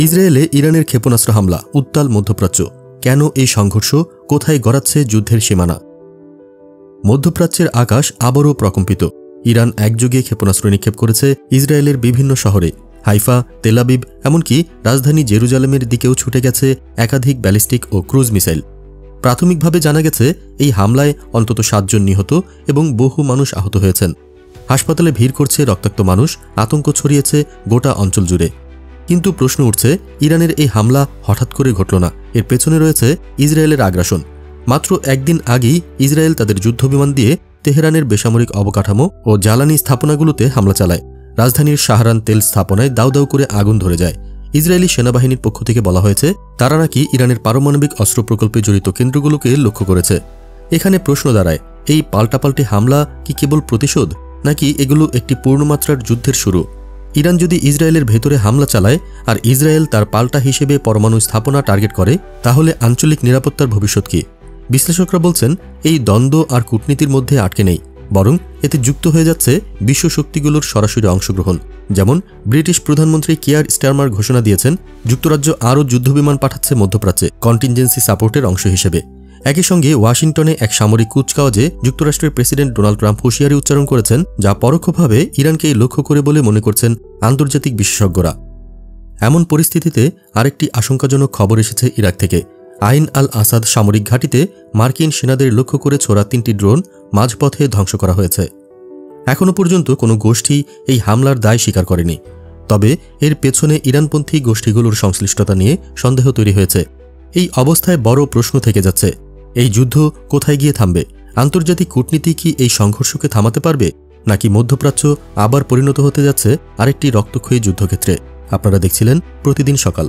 ইসরায়েলে ইরানের ক্ষেপণাস্ত্র হামলা, উত্তাল মধ্যপ্রাচ্য। কেন এই সংঘর্ষ? কোথায় গড়াচ্ছে যুদ্ধের সীমানা? মধ্যপ্রাচ্যের আকাশ আবারও প্রকম্পিত। ইরান একযোগে ক্ষেপণাস্ত্র নিক্ষেপ করেছে ইসরায়েলের বিভিন্ন শহরে। হাইফা, তেল আবিব, এমনকি রাজধানী জেরুজালেমের দিকেও ছুটে গেছে একাধিক ব্যালিস্টিক ও ক্রুজ মিসাইল। প্রাথমিকভাবে জানা গেছে এই হামলায় অন্তত 7 জন নিহত এবং বহু মানুষ আহত হয়েছেন। হাসপাতালে ভিড় করছে রক্তাক্ত মানুষ, আতঙ্ক ছড়িয়েছে গোটা অঞ্চল জুড়ে। কিন্তু প্রশ্ন উঠছে, ইরানের এই হামলা হঠাৎ করে ঘটল না। এর পেছনে রয়েছে ইসরায়েলের আগ্রাসন। মাত্র একদিন আগেই ইসরায়েল তাদের যুদ্ধবিমান দিয়ে তেহরানের বেসামরিক অবকাঠামো ও জ্বালানি স্থাপনাগুলোতে হামলা চালায়। রাজধানীর শাহরান তেল স্থাপনায় দাউ দাউ করে আগুন ধরে যায়। ইসরায়েলি সেনাবাহিনীর পক্ষ থেকে বলা হয়েছে, তারা নাকি ইরানের পারমাণবিক অস্ত্র প্রকল্পে জড়িত কেন্দ্রগুলোকে লক্ষ্য করেছে। এখানে প্রশ্ন দাঁড়ায়, এই পাল্টাপাল্টি হামলা কি কেবল প্রতিশোধ, নাকি এগুলো একটি পূর্ণমাত্রার যুদ্ধের শুরু? ইরান যদি ইসরায়েলের ভেতরে হামলা চালায় আর ইসরায়েল তার পাল্টা হিসেবে পরমাণু স্থাপনা টার্গেট করে, তাহলে আঞ্চলিক নিরাপত্তার ভবিষ্যৎ কি? বিশ্লেষকরা বলছেন, এই দ্বন্দ্ব আর কূটনীতির মধ্যে আটকে নেই, বরং এতে যুক্ত হয়ে যাচ্ছে বিশ্ব শক্তিগুলোর সরাসরি অংশগ্রহণ। যেমন ব্রিটিশ প্রধানমন্ত্রী কিয়ার স্টারমার ঘোষণা দিয়েছেন, যুক্তরাজ্য আরও যুদ্ধবিমান পাঠাচ্ছে মধ্যপ্রাচ্যে কন্টিনজেন্সি সাপোর্টের অংশ হিসেবে। একই সঙ্গে ওয়াশিংটনে এক সামরিক কুচকাওয়াজে যুক্তরাষ্ট্রের প্রেসিডেন্ট ডোনাল্ড ট্রাম্প হুঁশিয়ারি উচ্চারণ করেছেন, যা পরোক্ষভাবে ইরানকেই লক্ষ্য করে বলে মনে করছেন আন্তর্জাতিক বিশেষজ্ঞরা। এমন পরিস্থিতিতে আরেকটি আশঙ্কাজনক খবর এসেছে ইরাক থেকে। আইন আল আসাদ সামরিক ঘাঁটিতে মার্কিন সেনাদের লক্ষ্য করে ছোড়া 3টি ড্রোন মাঝপথে ধ্বংস করা হয়েছে। এখনও পর্যন্ত কোনো গোষ্ঠী এই হামলার দায় স্বীকার করেনি। তবে এর পেছনে ইরানপন্থী গোষ্ঠীগুলোর সংশ্লিষ্টতা নিয়ে সন্দেহ তৈরি হয়েছে। এই অবস্থায় বড় প্রশ্ন থেকে যাচ্ছে, এই যুদ্ধ কোথায় গিয়ে থামবে? আন্তর্জাতিক কূটনীতি কি এই সংঘর্ষকে থামাতে পারবে, নাকি মধ্যপ্রাচ্য আবার পরিণত হতে যাচ্ছে আরেকটি রক্তক্ষয়ী যুদ্ধক্ষেত্রে? আপনারা দেখছিলেন প্রতিদিন সকাল।